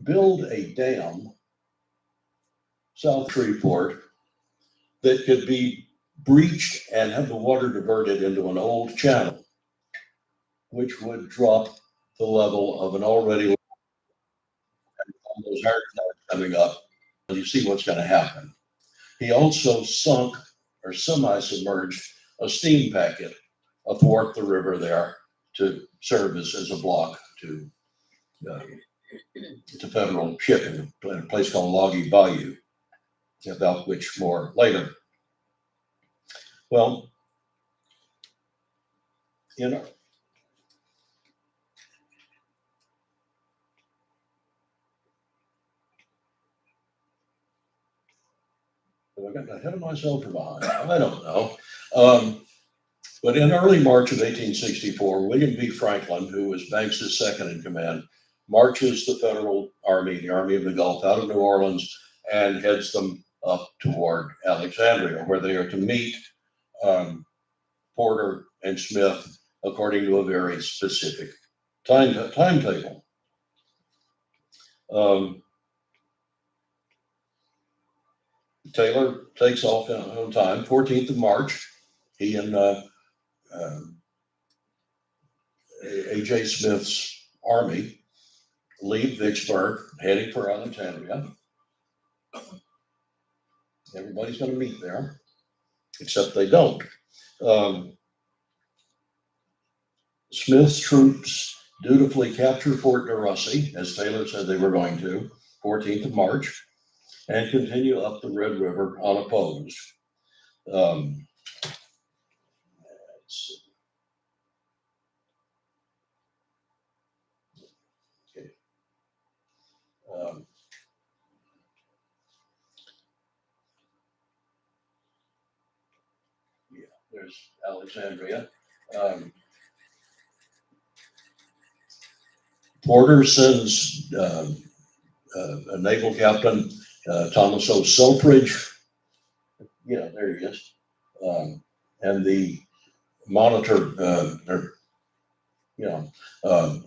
build a dam south of Shreveport that could be breached and have the water diverted into an old channel, which would drop the level of an already all those hard times coming up. And you see what's going to happen. He also sunk or semi-submerged a steam packet athwart the river there to serve as a block to federal shipping in a place called Loggy Bayou, about which more later. Well, you know, have I gotten ahead of myself or behind? I don't know. But in early March of 1864, William B. Franklin, who was Banks's second in command, marches the Federal Army, the Army of the Gulf, out of New Orleans and heads them up toward Alexandria, where they are to meet Porter and Smith according to a very specific timetable. Taylor takes off on time, 14th of March. He and A.J. Smith's army leave Vicksburg, heading for Alexandria. Everybody's going to meet there, except they don't. Smith's troops dutifully capture Fort DeRussy, as Taylor said they were going to, 14th of March, and continue up the Red River unopposed. Let's see. Okay. Yeah, there's Alexandria. Porter sends a naval captain, Thomas O. Selfridge. Yeah, there he is. And the monitor,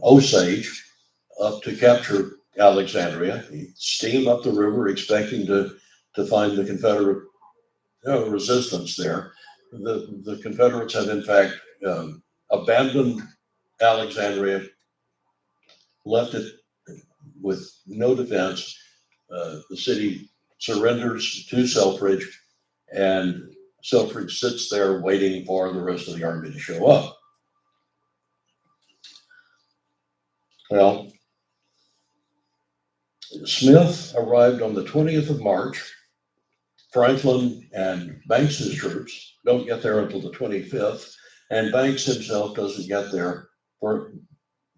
Osage, up to capture Alexandria. He steam up the river, expecting to find the Confederate resistance there. The Confederates have in fact abandoned Alexandria, left it with no defense. The city surrenders to Selfridge, and Selfridge sits there waiting for the rest of the army to show up. Well, Smith arrived on the 20th of March. Franklin and Banks's troops don't get there until the 25th, and Banks himself doesn't get there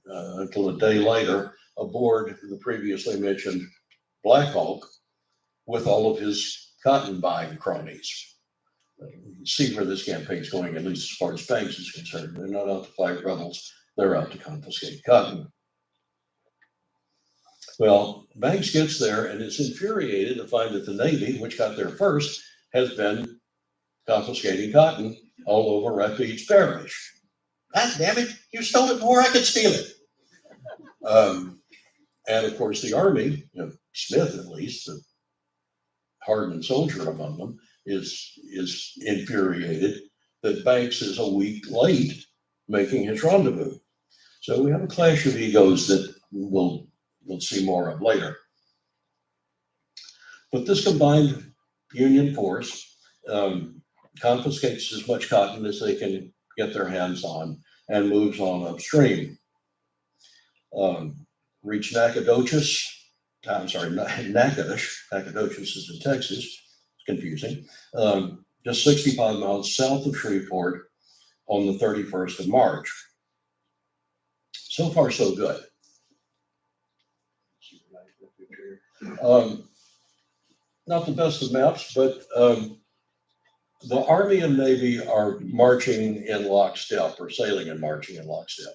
until a day later aboard the previously mentioned Black Hawk with all of his cotton buying cronies. You see where this campaign is going, at least as far as Banks is concerned. They're not out to fight rebels, they're out to confiscate cotton. Well, Banks gets there and is infuriated to find that the Navy, which got there first, has been confiscating cotton all over Rapides Parish. God damn it, you stole it before I could steal it. And of course, the army, Smith at least, the hardened soldier among them, is infuriated that Banks is a week late making his rendezvous. So we have a clash of egos that we'll see more of later. But this combined Union force confiscates as much cotton as they can get their hands on and moves on upstream. Reach Nacogdoches. Natchitoches. Nacogdoches is in Texas. It's confusing. Just 65 miles south of Shreveport on the 31st of March. So far, so good. Not the best of maps, but the Army and Navy are marching in lockstep, or sailing and marching in lockstep.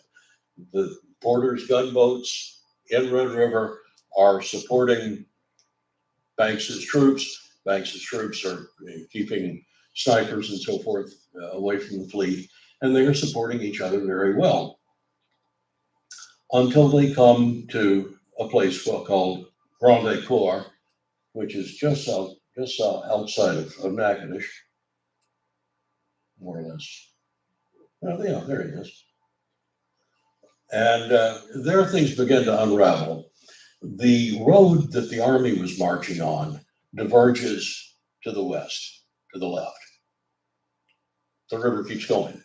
The Porter's gunboats in Red River are supporting Banks's troops. Banks's troops are keeping snipers and so forth away from the fleet, and they are supporting each other very well until they come to a place called Grande Corps, which is just outside of Natchitoches, more or less. Well, yeah, there it is. And there things began to unravel. The road that the army was marching on diverges to the west, to the left. The river keeps going.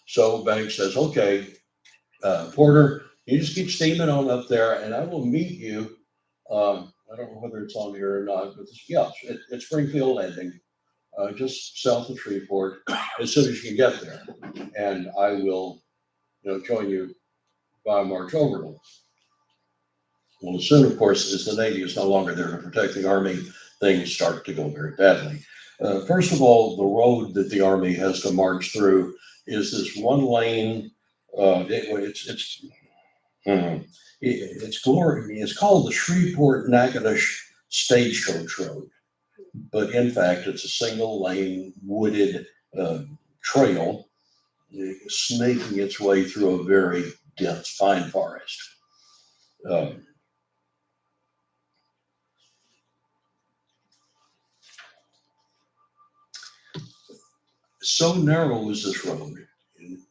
So Banks says, okay, Porter, you just keep steaming on up there and I will meet you. I don't know whether it's on here or not, but it's Springfield Landing, just south of Shreveport, as soon as you can get there. And I will, join you by March Overland. Well, as soon, of course, as the Navy is no longer there to protect the Army, things start to go very badly. First of all, the road that the Army has to march through is this one lane. It's called the Shreveport-Natchitoches Stagecoach Road, but in fact, it's a single lane wooded trail snaking its way through a very dense pine forest. So narrow is this road,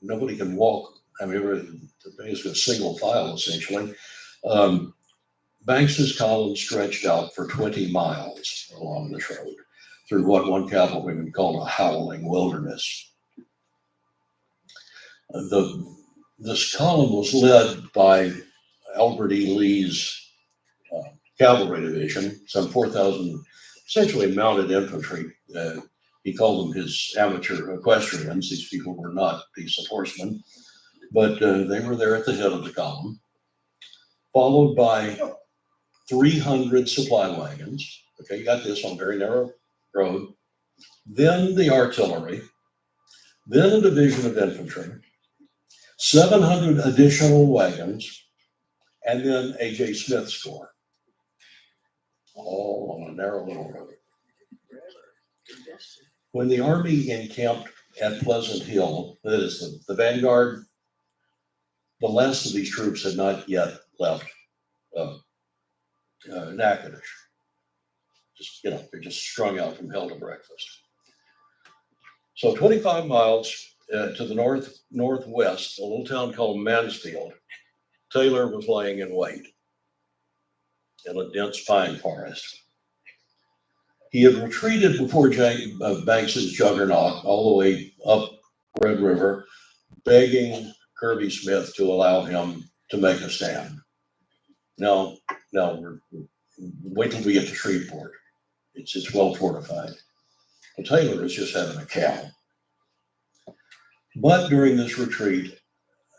nobody can walk. I mean, it's a single file essentially. Banks's column stretched out for 20 miles along this road through what one cavalryman called a howling wilderness. This column was led by Albert E. Lee's cavalry division, some 4,000 essentially mounted infantry. He called them his amateur equestrians. These people were not decent horsemen, but they were there at the head of the column, followed by 300 supply wagons. Okay, you got this on a very narrow road. Then the artillery, then a division of infantry, 700 additional wagons, and then A.J. Smith's corps, all on a narrow little road. When the Army encamped at Pleasant Hill, that is the vanguard, the last of these troops had not yet left Natchitoches. They're just strung out from hell to breakfast. So 25 miles to the northwest, a little town called Mansfield, Taylor was laying in wait in a dense pine forest. He had retreated before Banks's juggernaut all the way up Red River, begging Kirby Smith to allow him to make a stand. No, wait till we get to Shreveport. It's well fortified. Well, Taylor is just having a cow. But during this retreat,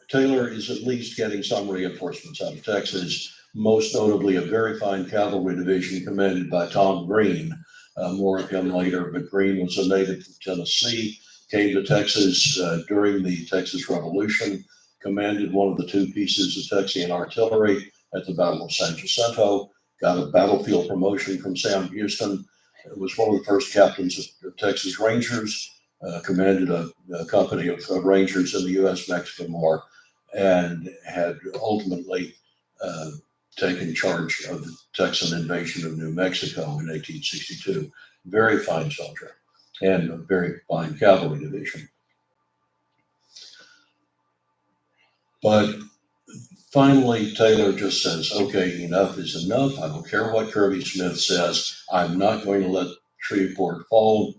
Taylor is at least getting some reinforcements out of Texas, most notably a very fine cavalry division commanded by Tom Green. More of him later, but Green was a native of Tennessee, came to Texas during the Texas Revolution, commanded one of the two pieces of Texian artillery at the Battle of San Jacinto, got a battlefield promotion from Sam Houston. It was one of the first captains of Texas Rangers, commanded a company of Rangers in the U.S.-Mexican War, and had ultimately taken charge of the Texan invasion of New Mexico in 1862. Very fine soldier and a very fine cavalry division. But finally, Taylor just says, okay, enough is enough. I don't care what Kirby Smith says. I'm not going to let Shreveport fall.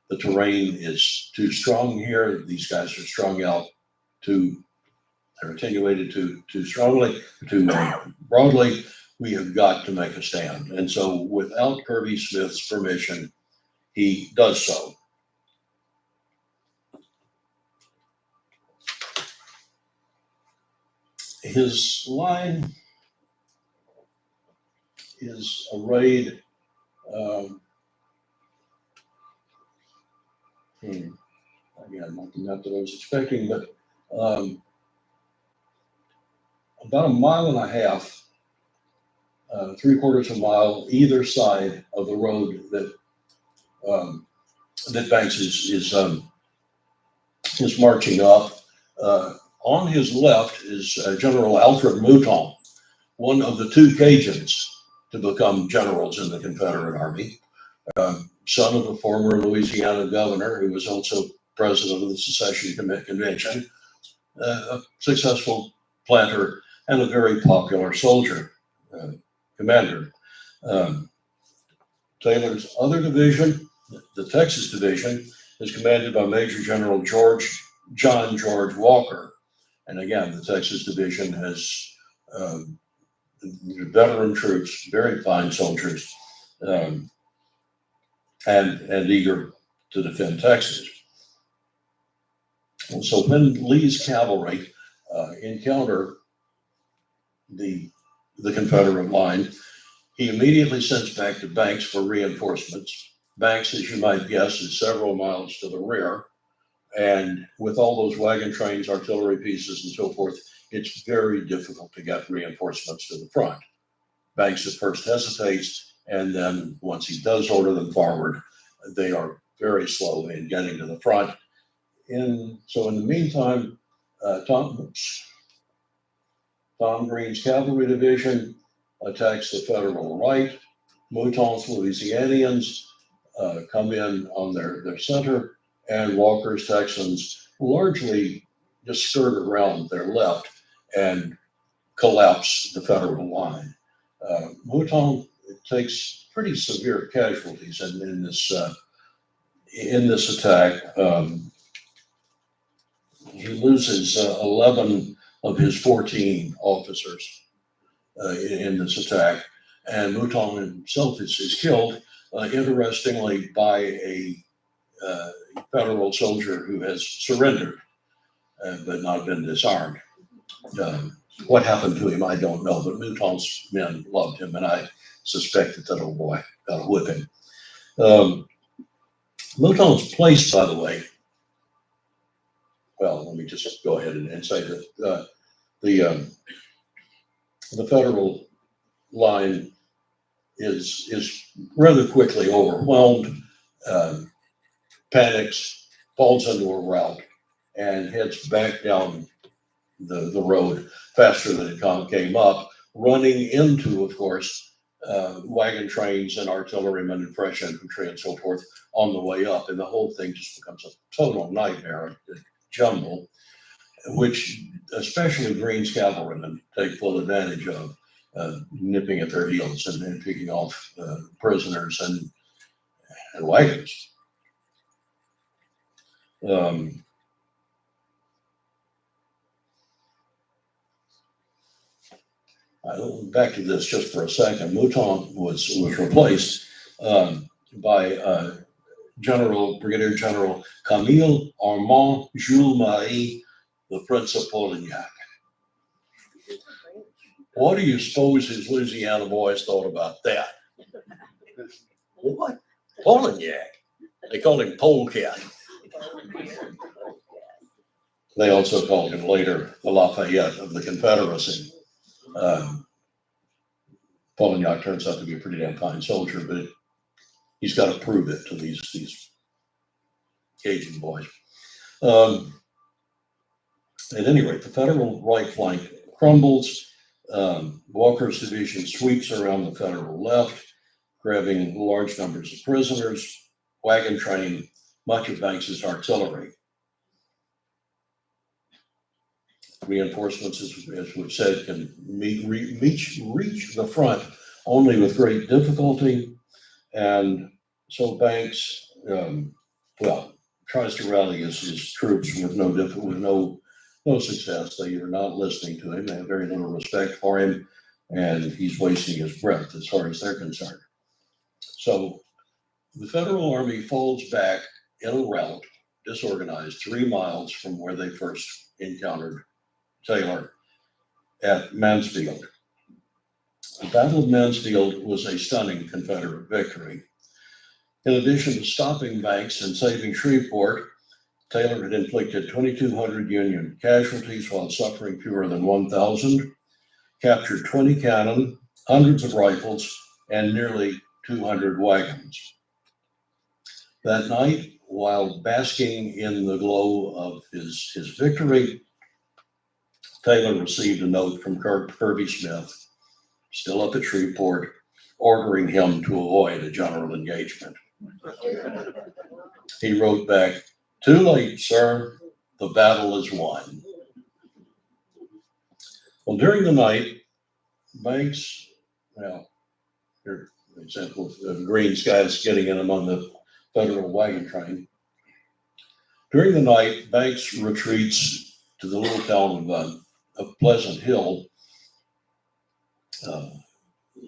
The terrain is too strong here. These guys are strung out they're attenuated too strongly, too broadly. We have got to make a stand. And so without Kirby Smith's permission, he does so. His line is arrayed. Again, not that I was expecting, but about a mile and a half, 3/4 of a mile, either side of the road that Banks is marching up. On his left is General Alfred Mouton, one of the two Cajuns to become generals in the Confederate Army. Son of a former Louisiana governor who was also president of the Secession Convention, a successful planter, and a very popular soldier, commander. Taylor's other division, the Texas Division, is commanded by Major General John George Walker. And again, the Texas Division has veteran troops, very fine soldiers, and eager to defend Texas. And so when Lee's cavalry encounter the Confederate line, he immediately sends back to Banks for reinforcements. Banks, as you might guess, is several miles to the rear. And with all those wagon trains, artillery pieces, and so forth, it's very difficult to get reinforcements to the front. Banks at first hesitates, and then once he does order them forward, they are very slow in getting to the front. So in the meantime, Tom Green's cavalry division attacks the Federal right. Mouton's Louisianians come in on their center, and Walker's Texans largely just skirt around their left and collapse the Federal line. Mouton takes pretty severe casualties in this attack. He loses 11 of his 14 officers in this attack, and Mouton himself is killed, interestingly, by a Federal soldier who has surrendered but not been disarmed. What happened to him, I don't know, but Mouton's men loved him, and I suspect that old boy got a whipping. Mouton's place, by the way, well, let me just go ahead and say that the Federal line is rather quickly overwhelmed, panics, falls into a rout, and heads back down the road faster than it came up, running into, of course, wagon trains and artillerymen and fresh infantry and so forth on the way up. And the whole thing just becomes a total nightmare, a jumble, which especially Green's cavalrymen take full advantage of, nipping at their heels and picking off prisoners and wagons. Back to this just for a second. Mouton was replaced by Brigadier General Camille Armand Jules Marie, the Prince of Polignac. What do you suppose his Louisiana boys thought about that? What? Polignac? They called him Polecat. They also called him later the Lafayette of the Confederacy. Polignac turns out to be a pretty damn fine soldier, but he's got to prove it to these Cajun boys. At any rate, the Federal right flank crumbles. Walker's division sweeps around the Federal left, grabbing large numbers of prisoners, wagon train, much of Banks's artillery. Reinforcements, as we've said, can reach the front only with great difficulty, and so Banks, tries to rally his troops with no success. They are not listening to him. They have very little respect for him, and he's wasting his breath as far as they're concerned. So the Federal Army falls back in a rout, disorganized, 3 miles from where they first encountered Taylor at Mansfield. The Battle of Mansfield was a stunning Confederate victory. In addition to stopping Banks and saving Shreveport, Taylor had inflicted 2,200 Union casualties while suffering fewer than 1,000, captured 20 cannon, hundreds of rifles, and nearly 200 wagons. That night, while basking in the glow of his victory, Taylor received a note from Kirby Smith, still up at Shreveport, ordering him to avoid a general engagement. He wrote back, "Too late, sir. The battle is won." Well, during the night, Banks, well, here, for example, Green's guys getting in among the federal wagon train. During the night, Banks retreats to the little town of Pleasant Hill,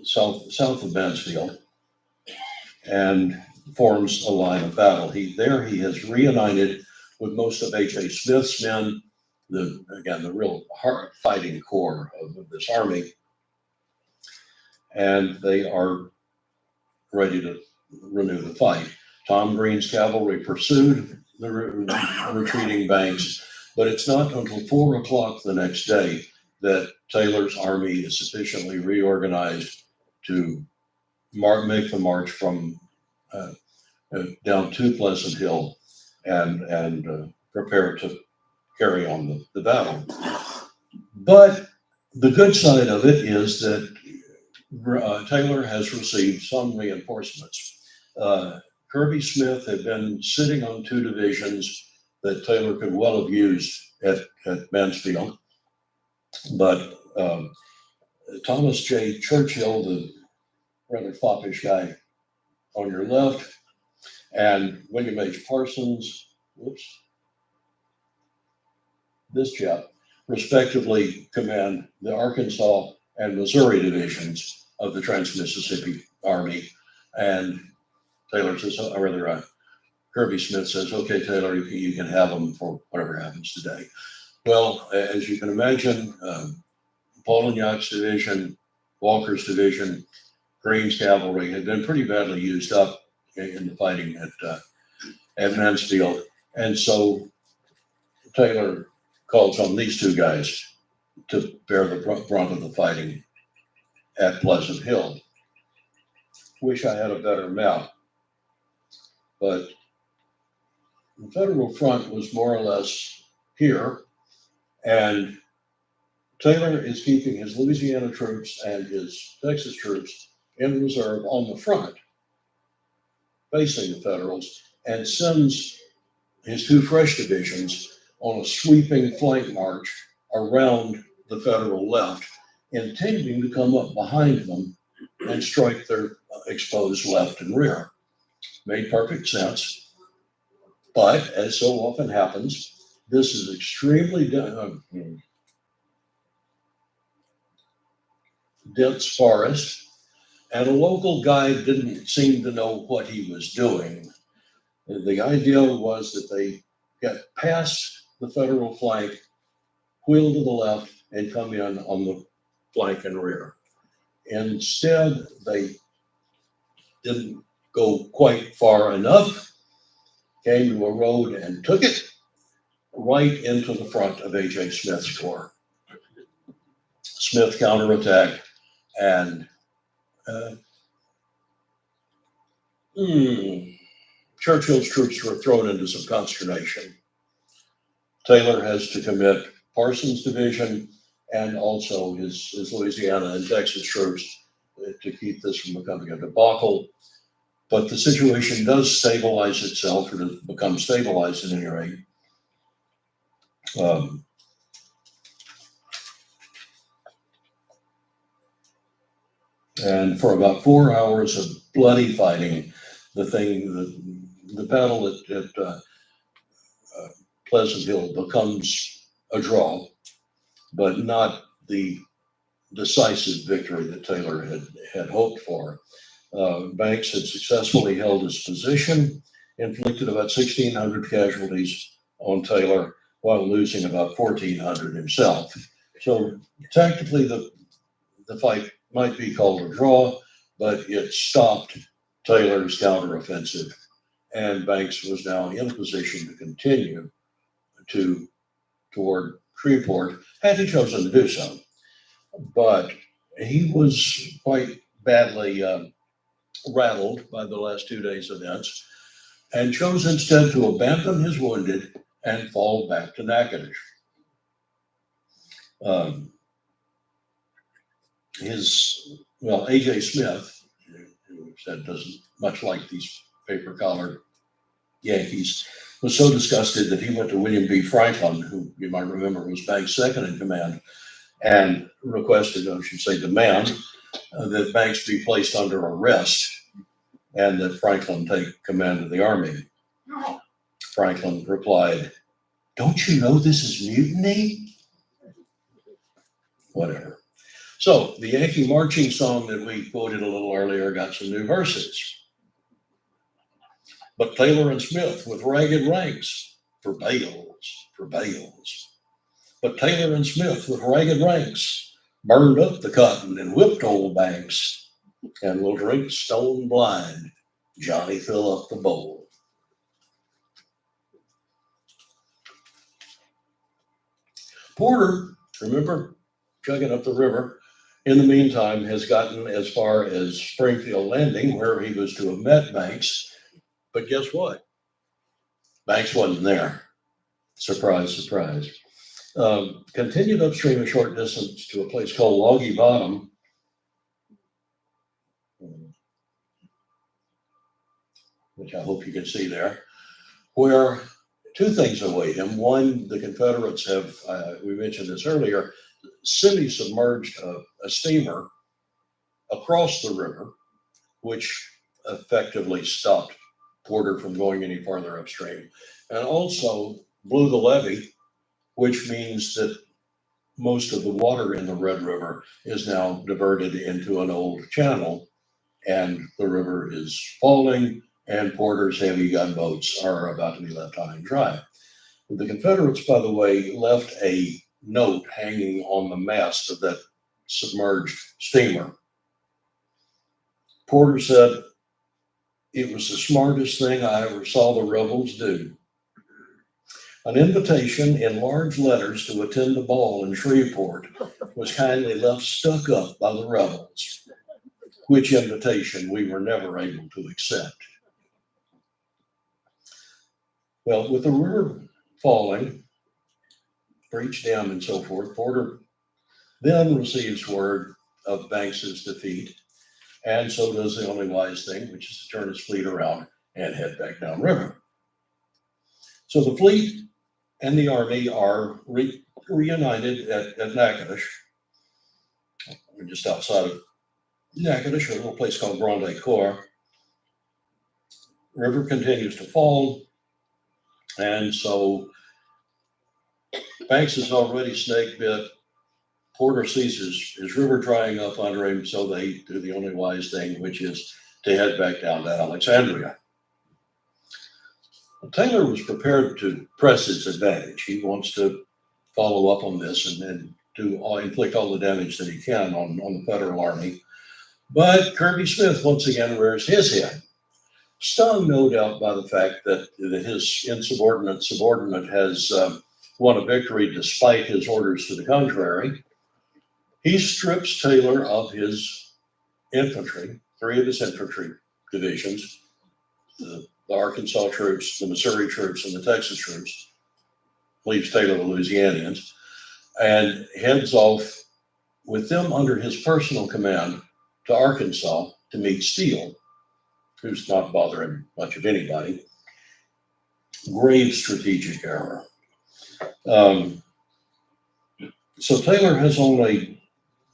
south of Mansfield, and forms a line of battle. He has reunited with most of H.A. Smith's men, the real hard fighting core of this army, and they are ready to renew the fight. Tom Green's cavalry pursued the retreating Banks, but it's not until 4 o'clock the next day that Taylor's army is sufficiently reorganized to make the march from down to Pleasant Hill and prepare to carry on the battle. But the good side of it is that Taylor has received some reinforcements. Kirby Smith had been sitting on 2 divisions that Taylor could well have used at Mansfield, but Thomas J. Churchill, the rather foppish guy on your left, and William H. Parsons, this chap, respectively command the Arkansas and Missouri divisions of the Trans-Mississippi Army. And Taylor says, or rather, Kirby Smith says, "Okay, Taylor, you can have them for whatever happens today." Well, as you can imagine, Paulignac's division, Walker's division, Green's cavalry had been pretty badly used up in the fighting at Mansfield. And so Taylor calls on these 2 guys to bear the brunt of the fighting at Pleasant Hill. Wish I had a better map, but the federal front was more or less here, and Taylor is keeping his Louisiana troops and his Texas troops in reserve on the front, facing the Federals, and sends his 2 fresh divisions on a sweeping flank march around the Federal left, intending to come up behind them and strike their exposed left and rear. Made perfect sense. But as so often happens, this is extremely dense forest, and a local guide didn't seem to know what he was doing. The idea was that they get past the Federal flank, wheel to the left, and come in on the flank and rear. Instead, they didn't go quite far enough, came to a road and took it right into the front of A.J. Smith's corps. Smith counterattacked, and Churchill's troops were thrown into some consternation. Taylor has to commit Parsons' division and also his Louisiana and Texas troops to keep this from becoming a debacle. But the situation does stabilize itself, or to become stabilized at any rate. And for about 4 hours of bloody fighting, the battle at Pleasant Hill becomes a draw, but not the decisive victory that Taylor had hoped for. Banks had successfully held his position, inflicted about 1,600 casualties on Taylor, while losing about 1,400 himself. So tactically, the fight might be called a draw, but it stopped Taylor's counteroffensive, and Banks was now in a position to continue toward Shreveport, had he chosen to do so. But he was quite badly rattled by the last 2 days' events, and chose instead to abandon his wounded and fall back to Natchitoches. A.J. Smith, said doesn't much like these paper collar Yankees, was so disgusted that he went to William B. Franklin, who you might remember was Banks' second in command, and requested, I should say, demand that Banks be placed under arrest and that Franklin take command of the army. Franklin replied, "Don't you know this is mutiny?" Whatever. So the Yankee marching song that we quoted a little earlier got some new verses. But Taylor and Smith with ragged ranks prevails. But Taylor and Smith with ragged ranks burned up the cotton and whipped old Banks, and will drink stone blind, Johnny fill up the bowl. Porter, remember, chugging up the river, in the meantime has gotten as far as Springfield Landing, where he was to have met Banks. But guess what? Banks wasn't there. Surprise, surprise. Continued upstream a short distance to a place called Loggy Bottom, which I hope you can see there, where two things await him. One, the Confederates have, we mentioned this earlier, semi-submerged a steamer across the river, which effectively stopped Porter from going any farther upstream, and also blew the levee, which means that most of the water in the Red River is now diverted into an old channel, and the river is falling, and Porter's heavy gunboats are about to be left high and dry. The Confederates, by the way, left a note hanging on the mast of that submerged steamer. Porter said, "It was the smartest thing I ever saw the rebels do." An invitation in large letters to attend the ball in Shreveport was kindly left stuck up by the rebels, which invitation we were never able to accept. Well, with the river falling, breach dam and so forth, Porter then receives word of Banks's defeat, and so does the only wise thing, which is to turn his fleet around and head back downriver. So the fleet and the army are reunited at Natchitoches. We're just outside of Natchitoches, a little place called Grande Corps. River continues to fall, and so Banks is already snake bit. Porter sees his river drying up under him, so they do the only wise thing, which is to head back down to Alexandria. Taylor was prepared to press his advantage. He wants to follow up on this and inflict all the damage that he can on the Federal Army. But Kirby Smith once again rears his head, stung no doubt by the fact that his insubordinate subordinate has won a victory despite his orders to the contrary. He strips Taylor of his infantry, 3 of his infantry divisions, the Arkansas troops, the Missouri troops, and the Texas troops, leaves Taylor the Louisianians, and heads off with them under his personal command to Arkansas to meet Steele, who's not bothering much of anybody. Grave strategic error. So Taylor has only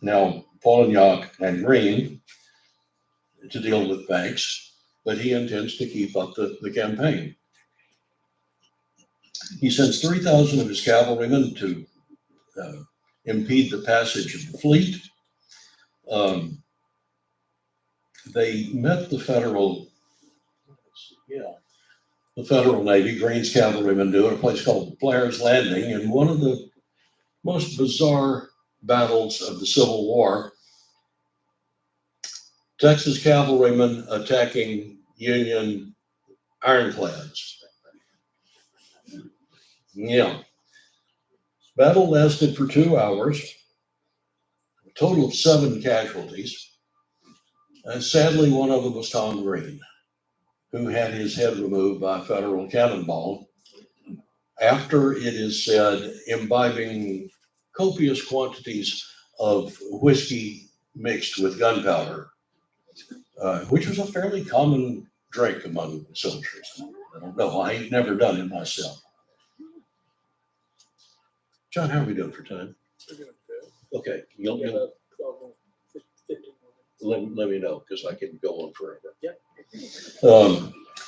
now Polignac and Greene to deal with Banks, but he intends to keep up the campaign. He sends 3,000 of his cavalrymen to impede the passage of the fleet. They met the Federal Navy, Greene's cavalrymen do, at a place called Blair's Landing, in one of the most bizarre battles of the Civil War. Texas cavalrymen attacking Union ironclads. Yeah. Battle lasted for 2 hours, a total of 7 casualties. And sadly, one of them was Tom Greene, who had his head removed by a Federal cannonball after, it is said, imbibing copious quantities of whiskey mixed with gunpowder. which was a fairly common drink among soldiers. I don't know. I ain't never done it myself. John, how are we doing for time? We're doing good. Okay, We you'll, got you'll about 12 more, 15 more minutes. let me know because I can go on forever. Yep.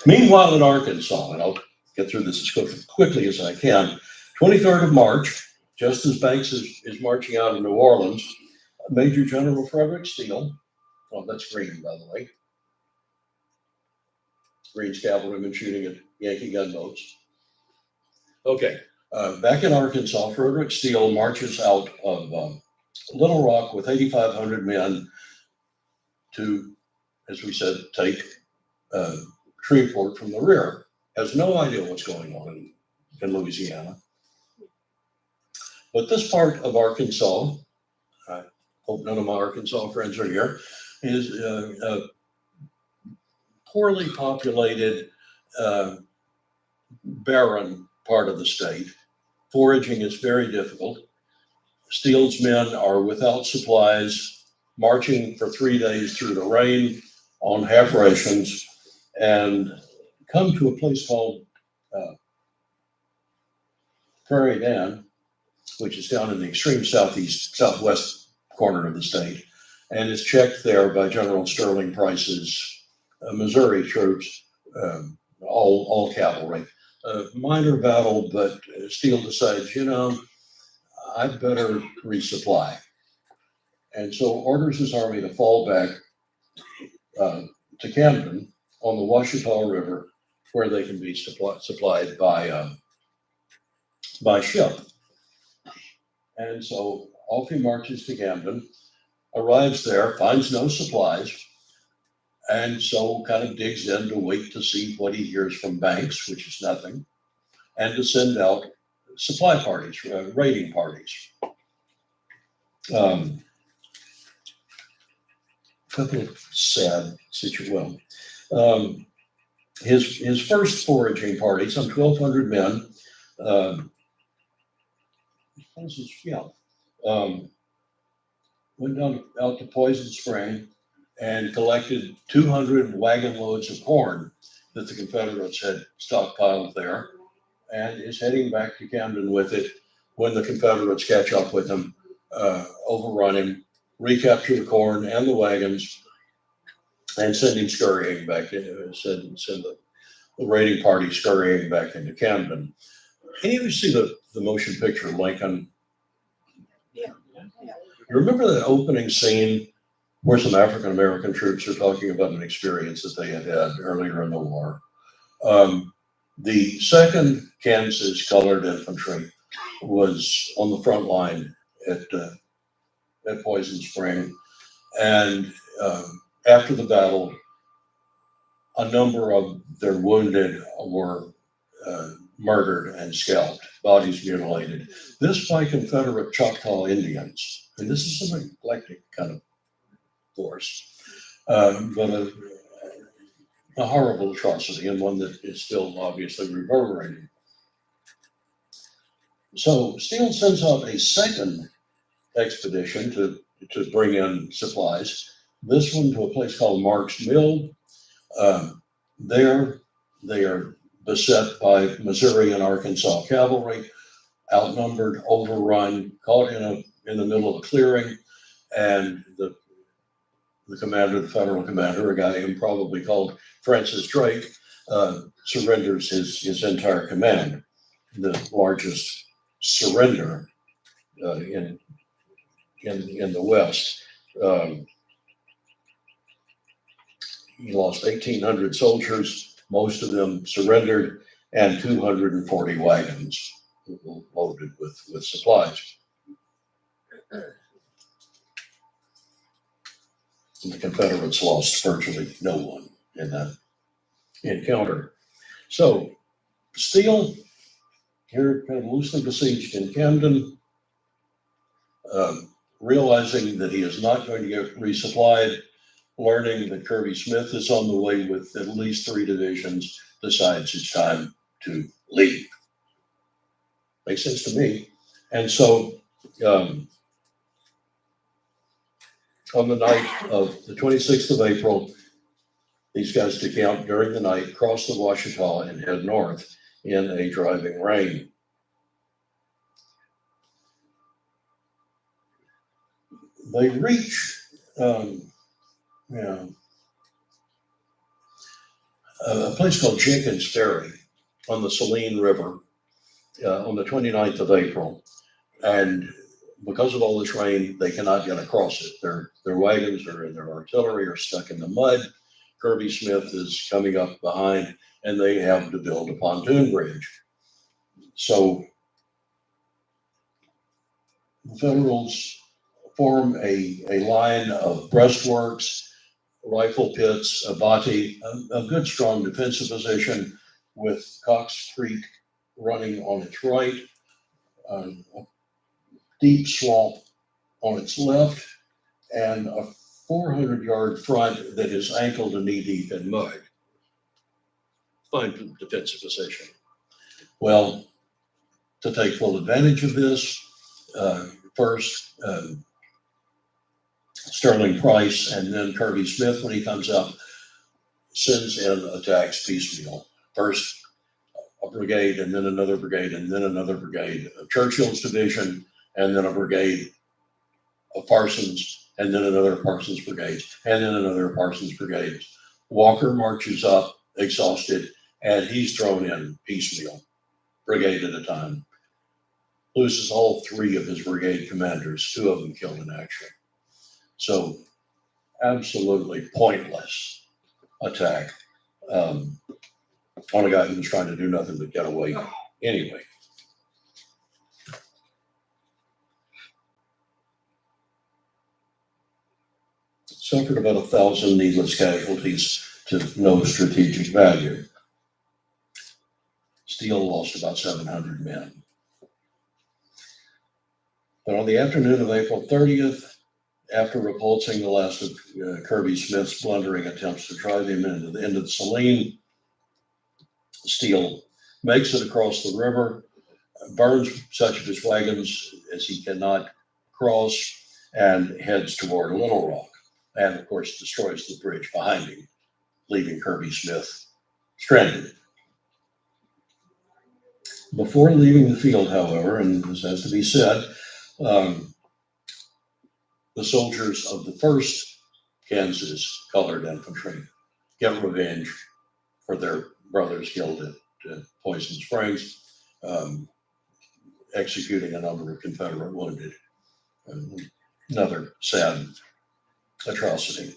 Meanwhile, in Arkansas, and I'll get through this as quickly as I can. 23rd of March, just as Banks is marching out of New Orleans, Major General Frederick Steele, oh, that's Green, by the way. Green's cavalrymen shooting at Yankee gunboats. Okay, back in Arkansas, Frederick Steele marches out of Little Rock with 8,500 men to, as we said, take Shreveport from the rear. Has no idea what's going on in Louisiana. But this part of Arkansas, I hope none of my Arkansas friends are here, is a poorly populated, barren part of the state. Foraging is very difficult. Steele's men are without supplies, marching for 3 days through the rain on half rations, and come to a place called Prairie Dan, which is down in the extreme southwest corner of the state, and is checked there by General Sterling Price's Missouri troops, all cavalry. A minor battle, but Steele decides, I'd better resupply. And so orders his army to fall back to Camden on the Washita River, where they can be supplied by ship. And so off he marches to Camden, arrives there, finds no supplies, and so kind of digs in to wait to see what he hears from Banks, which is nothing, and to send out supply parties, raiding parties. Couple of sad situations. His first foraging party, some 1,200 men, went down out to Poison Spring and collected 200 wagon loads of corn that the Confederates had stockpiled there, and is heading back to Camden with it when the Confederates catch up with him, overrun him, recapture the corn and the wagons, and send him scurrying back send the raiding party scurrying back into Camden. Any of you see the motion picture Lincoln? Yeah. You remember that opening scene where some African American troops are talking about an experience that they had had earlier in the war? The 2nd Kansas Colored Infantry was on the front line at Poison Spring, and after the battle, a number of their wounded were murdered and scalped, bodies mutilated. This by Confederate Choctaw Indians, and this is an eclectic kind of force, but a horrible atrocity, and one that is still obviously reverberating. So Steele sends out a second expedition to bring in supplies. This one to a place called Mark's Mill. There they are beset by Missouri and Arkansas cavalry, outnumbered, overrun, caught in the middle of a clearing, and the commander, the federal commander, a guy who probably called Francis Drake, surrenders his entire command. The largest surrender in the West. He lost 1,800 soldiers, most of them surrendered, and 240 wagons loaded with supplies. And the Confederates lost virtually no one in that encounter. So Steele, here kind of loosely besieged in Camden, realizing that he is not going to get resupplied, learning that Kirby Smith is on the way with at least 3 divisions, decides it's time to leave. Makes sense to me. And so on the night of the 26th of April, these guys decamp during the night, cross the Ouachita, and head north in a driving rain. They reach a place called Jenkins Ferry on the Saline River on the 29th of April. And because of all this rain, they cannot get across it. Their wagons and their artillery are stuck in the mud. Kirby Smith is coming up behind, and they have to build a pontoon bridge. So the Federals form a line of breastworks, rifle pits, abati, a good strong defensive position with Cox Creek running on its right, a deep swamp on its left, and a 400-yard front that is ankle to knee deep in mud. Fine defensive position. Well, to take full advantage of this, first Sterling Price and then Kirby Smith, when he comes up, sends in attacks piecemeal. First a brigade, and then another brigade, and then another brigade of Churchill's division, and then a brigade of Parsons, and then another Parsons brigade, and then another Parsons brigade. Walker marches up, exhausted, and he's thrown in piecemeal, brigade at a time. Loses all three of his brigade commanders, two of them killed in action. So, absolutely pointless attack on a guy who was trying to do nothing but get away anyway. Suffered about 1,000 needless casualties to no strategic value. Steele lost about 700 men. But on the afternoon of April 30th, after repulsing the last of Kirby Smith's blundering attempts to drive him into the Saline, Steele makes it across the river, burns such of his wagons as he cannot cross, and heads toward Little Rock, and of course destroys the bridge behind him, leaving Kirby Smith stranded. Before leaving the field, however, and this has to be said, the soldiers of the 1st Kansas Colored Infantry get revenge for their brothers killed at Poison Springs, executing a number of Confederate wounded. Another sad atrocity.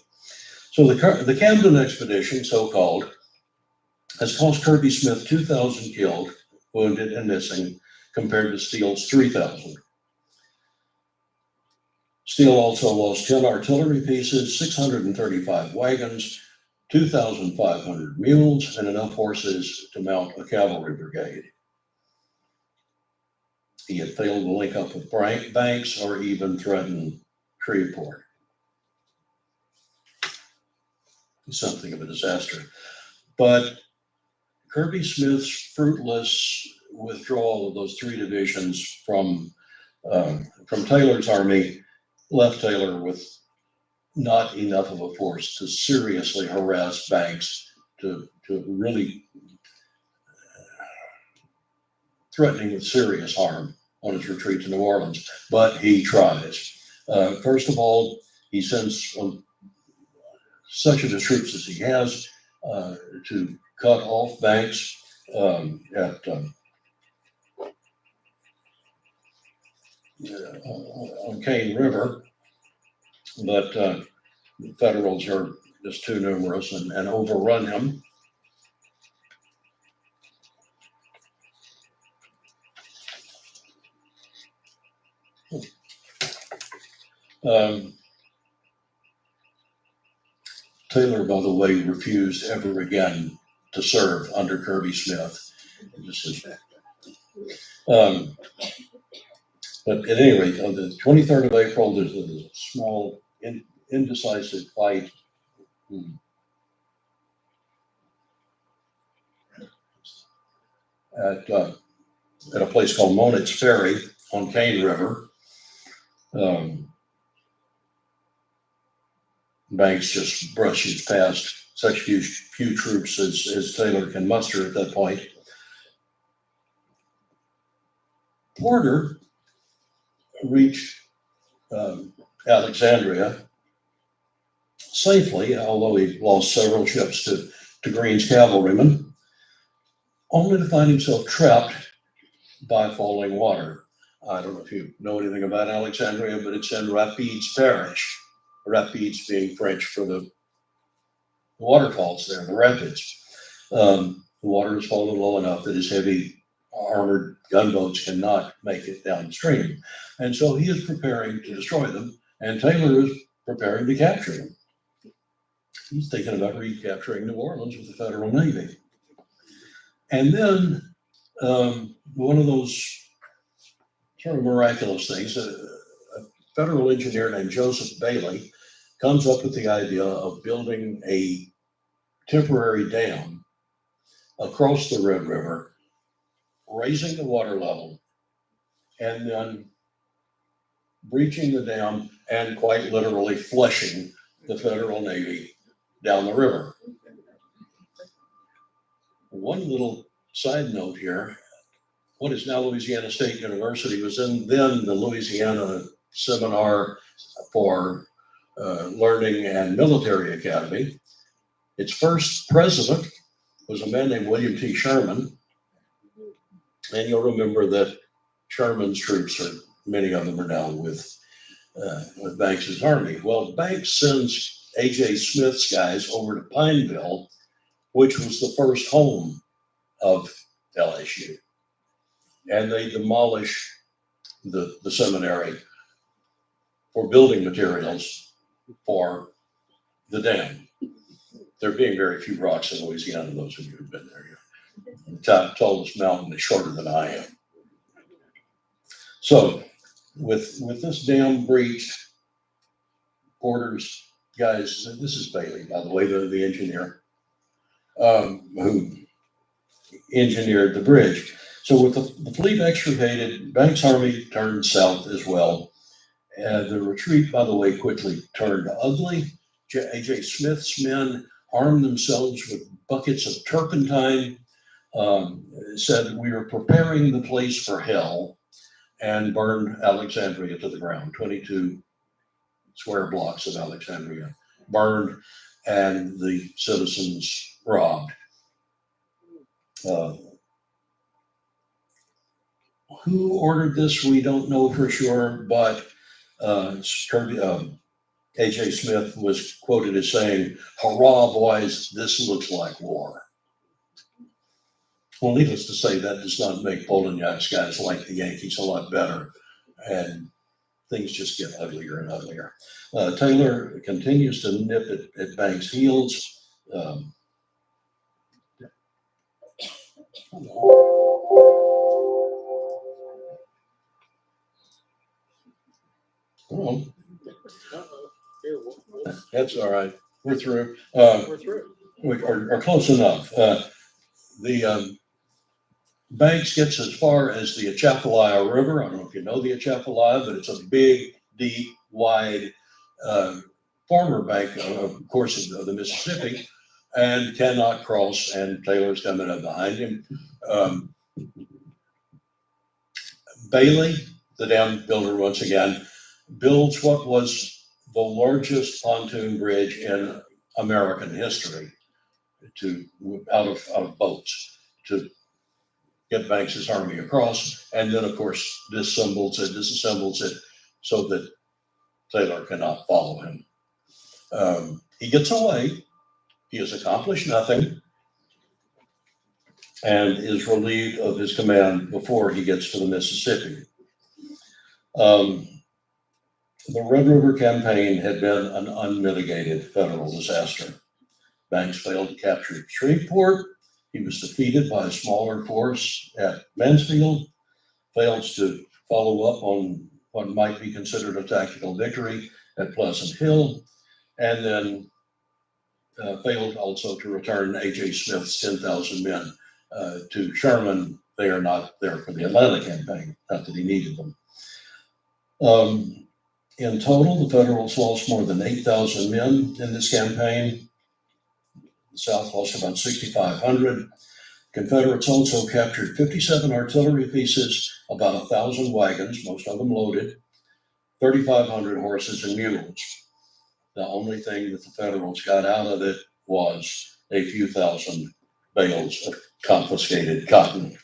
So the Camden expedition, so-called, has cost Kirby Smith 2,000 killed, wounded, and missing, compared to Steele's 3,000. Steele also lost 10 artillery pieces, 635 wagons, 2,500 mules, and enough horses to mount a cavalry brigade. He had failed to link up with Banks or even threaten Shreveport. Something of a disaster. But Kirby Smith's fruitless withdrawal of those 3 divisions from Taylor's army left Taylor with not enough of a force to seriously harass Banks, to really threatening with serious harm on his retreat to New Orleans. But he tries. First of all, he sends such of his troops as he has to cut off Banks on Cane River, but the Federals are just too numerous and overrun him. Taylor, by the way, refused ever again to serve under Kirby Smith. But at any rate, on the 23rd of April, there's a small indecisive fight. At a place called Monet's Ferry on Cane River. Banks just brushes past such few troops as Taylor can muster at that point. Porter reached Alexandria safely, although he lost several ships to Greene's cavalrymen, only to find himself trapped by falling water. I don't know if you know anything about Alexandria, but it's in Rapides Parish. Rapides being French for the waterfalls there, the rapids. The water has fallen low enough that his heavy armored gunboats cannot make it downstream. And so he is preparing to destroy them, and Taylor is preparing to capture them. He's thinking about recapturing New Orleans with the Federal Navy. And then one of those sort of miraculous things, a federal engineer named Joseph Bailey comes up with the idea of building a temporary dam across the Red River, raising the water level, and then breaching the dam and quite literally flushing the Federal Navy down the river. One little side note here, what is now Louisiana State University was then the Louisiana Seminar for Learning and Military Academy. Its first president was a man named William T. Sherman. And you'll remember that Sherman's troops, many of them are now with Banks's army. Well, Banks sends A.J. Smith's guys over to Pineville, which was the first home of LSU. And they demolish the seminary for building materials for the dam. There being very few rocks in Louisiana, those of you who've been there. The tallest mountain is shorter than I am. So with this dam breached, Porter's guys, this is Bailey, by the way, the engineer, who engineered the bridge. So with the fleet extricated, Banks' army turned south as well. The retreat, by the way, quickly turned ugly. A.J. Smith's men armed themselves with buckets of turpentine, said we are preparing the place for hell, and burned Alexandria to the ground. 22 square blocks of Alexandria burned, and the citizens robbed. Who ordered this, we don't know for sure, but A.J. Smith was quoted as saying, "Hurrah, boys, this looks like war." Well, needless to say, that does not make Polignac's guys like the Yankees a lot better, and things just get uglier and uglier. Taylor continues to nip at Banks' heels. Oh, Uh-oh. Here, we'll- that's all right. We're through. we're through. We are close enough. The Banks gets as far as the Atchafalaya River. I don't know if you know the Atchafalaya, but it's a big, deep, wide former bank, of course, of the Mississippi, and cannot cross. And Taylor's coming up behind him. Bailey, the dam builder, once again, builds what was the largest pontoon bridge in American history out of boats to get Banks's army across, and then of course disassembles it so that Taylor cannot follow him. He gets away. He has accomplished nothing and is relieved of his command before he gets to the Mississippi. The Red River campaign had been an unmitigated federal disaster. Banks failed to capture Shreveport. He was defeated by a smaller force at Mansfield, fails to follow up on what might be considered a tactical victory at Pleasant Hill, and then failed also to return A.J. Smith's 10,000 men to Sherman. They are not there for the Atlanta campaign, not that he needed them. In total, the Federals lost more than 8,000 men in this campaign. The South lost about 6,500. Confederates also captured 57 artillery pieces, about 1,000 wagons, most of them loaded, 3,500 horses and mules. The only thing that the Federals got out of it was a few thousand bales of confiscated cotton.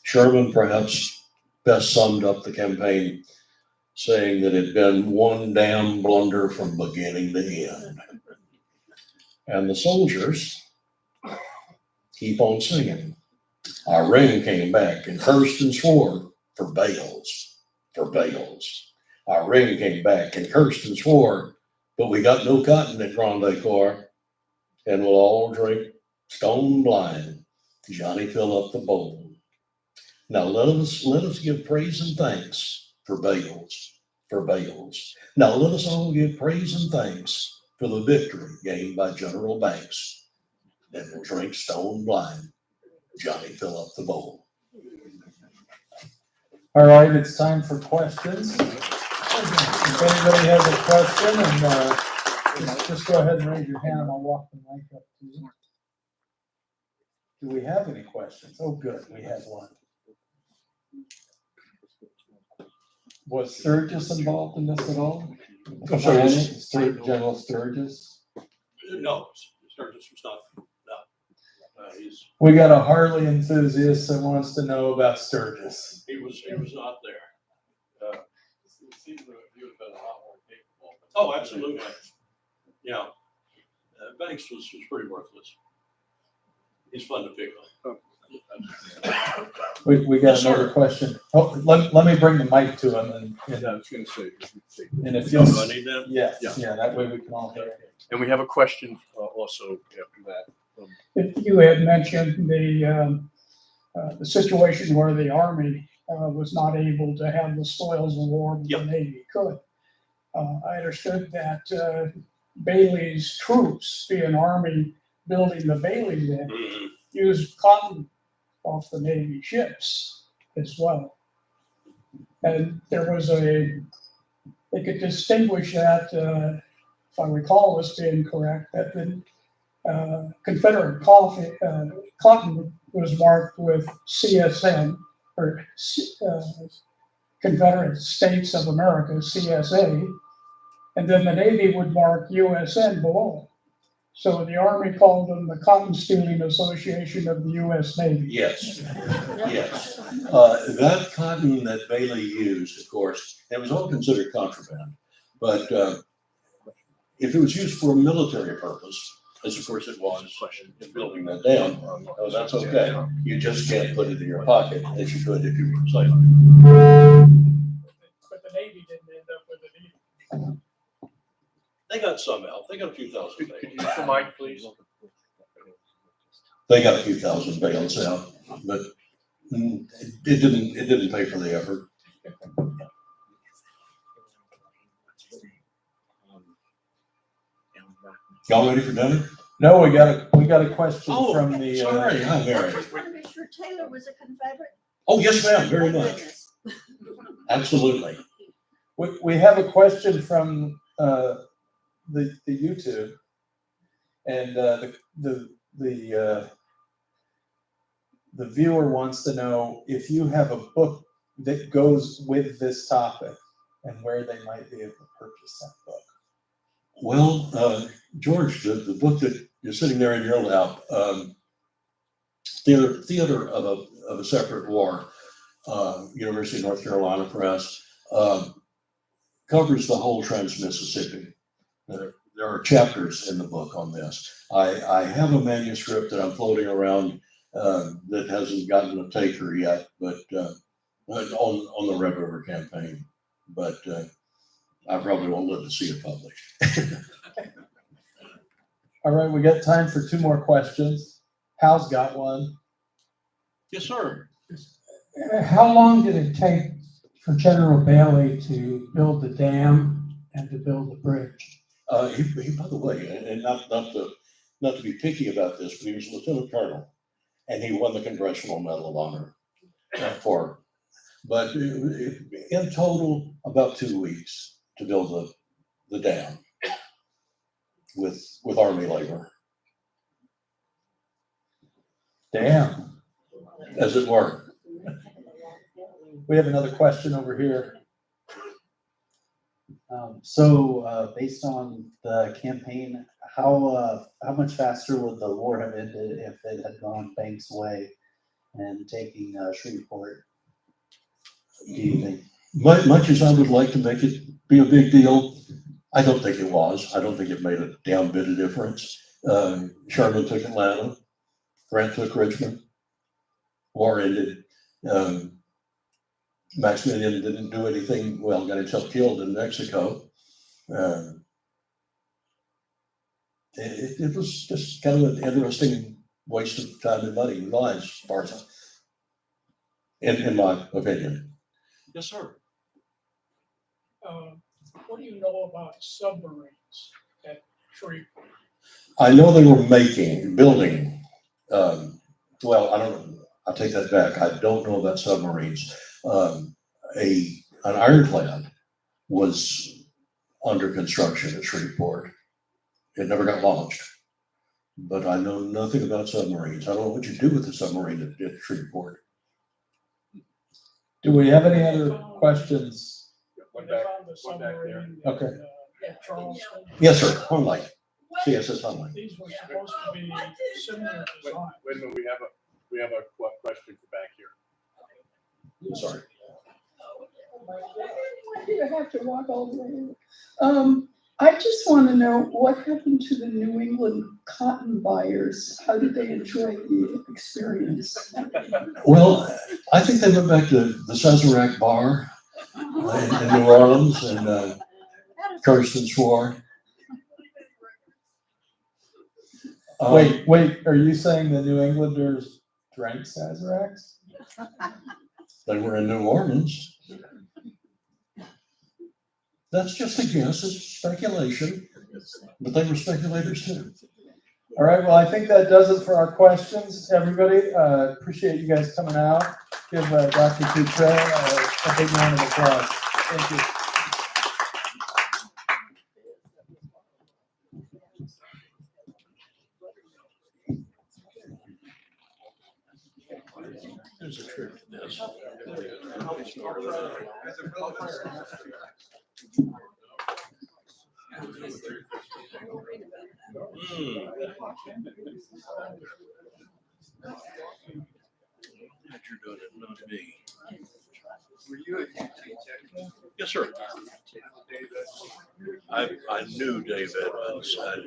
Sherman perhaps best summed up the campaign saying that it had been one damn blunder from beginning to end. And the soldiers keep on singing. Our ring came back and cursed and swore for bales, for bales. Our ring came back and cursed and swore, but we got no cotton at Grande Corps, and we'll all drink stone blind. Johnny, fill up the bowl. Now let us give praise and thanks for bales, for bales. Now let us all give praise and thanks for the victory gained by General Banks. Then we'll drink stone blind. Johnny, fill up the bowl. All right, it's time for questions. If anybody has a question, and just go ahead and raise your hand and I'll walk the mic up to you. Do we have any questions? Oh, good, we have one. Was Sturgis involved in this at all? I'm sorry, General Sturgis? No, Sturgis was not. We got a Harley enthusiast that wants to know about Sturgis. He was not there. It seems that he would have been a lot more capable. Oh, absolutely. Yeah. Banks was pretty worthless. He's fun to pick on. We got Yes, another sir. question. Oh, let me bring the mic to him and I was gonna say. and if Do you'll, I need that? yeah, that way we can all hear. And we have a question also after that. You had mentioned the situation where the Army was not able to have the spoils of war that the Navy could. I understood that Bailey's troops, being Army building the Bailey then, Mhm. used cotton off the Navy ships as well. And there was they could distinguish that, if I recall this being correct, that the Confederate cotton was marked with CSM, or Confederate States of America, CSA, and then the Navy would mark USN below. So the Army called them the Cotton Stealing Association of the U.S. Navy. Yes, yes. That cotton that Bailey used, of course, it was all considered contraband, but if it was used for a military purpose, as of course it was in building that dam, that's okay. You just can't put it in your pocket as you could if you were a sailor. But the Navy didn't end up with it either. They got some out. They got a few thousand Could you bales. use the mic, please? They got a few thousand bales out, but it didn't pay for the effort. Y'all ready for dinner? No, we got a question Oh, from the. sorry, hi, Mary. Mr. Taylor was a Confederate? Oh, yes, ma'am, very My much. goodness. Absolutely. We have a question from the YouTube, and the viewer wants to know if you have a book that goes with this topic and where they might be able to purchase that book. Well, George, the book that you're sitting there in your lap, Theater of a Separate War, University of North Carolina Press, covers the whole Trans-Mississippi. There are chapters in the book on this. I have a manuscript that I'm floating around that hasn't gotten a taker yet, but on the Red River campaign. But I probably won't live to see it published. All right, we got time for two more questions. Hal's got one. Yes, sir. How long did it take for General Bailey to build the dam and to build the bridge? He, by the way, and not to be picky about this, but he was a lieutenant colonel, and he won the Congressional Medal of Honor for. But in total, about 2 weeks to build the dam. with Army labor, Damn. as it were. We have another question over here. Based on the campaign, how much faster would the war have ended if it had gone Banks' way and taking Shreveport? Do you think? Much as I would like to make it be a big deal, I don't think it was. I don't think it made a damn bit of difference. Sherman took Atlanta, Grant took Richmond, war ended. Maximilian didn't do anything, well, got himself killed in Mexico. It was just kind of an interesting waste of time and money and lives, as far as, in my opinion. Yes, sir. What do you know about submarines at Shreveport? I know they were building, well, I don't, I'll take that back. I don't know about submarines. An ironclad was under construction at Shreveport. It never got launched. But I know nothing about submarines. I don't know what you do with the submarine at Shreveport. Do we have any other questions? One They back, found the one back there. submarine Okay. at Charleston. Yes, sir. Hunley, CSS Hunley. These were supposed to be similar Wait design. wait a minute, we have a question for back here. Sorry. Why do you have to walk all the way in? I just want to know what happened to the New England cotton buyers? How did they enjoy the experience? Well, I think they went back to the Sazerac bar in New Orleans and Kirsten swore. Wait, are you saying the New Englanders drank Sazeracs? They were in New Orleans. That's just a guess, it's speculation, but they were speculators too. All right, well, I think that does it for our questions, everybody. Appreciate you guys coming out. Give Dr. Coutre a big round of applause. Thank you. There's a trick to this. You're doing it, not me. Were you at UT Tech? Yes, sir. I knew Dave Edmonds.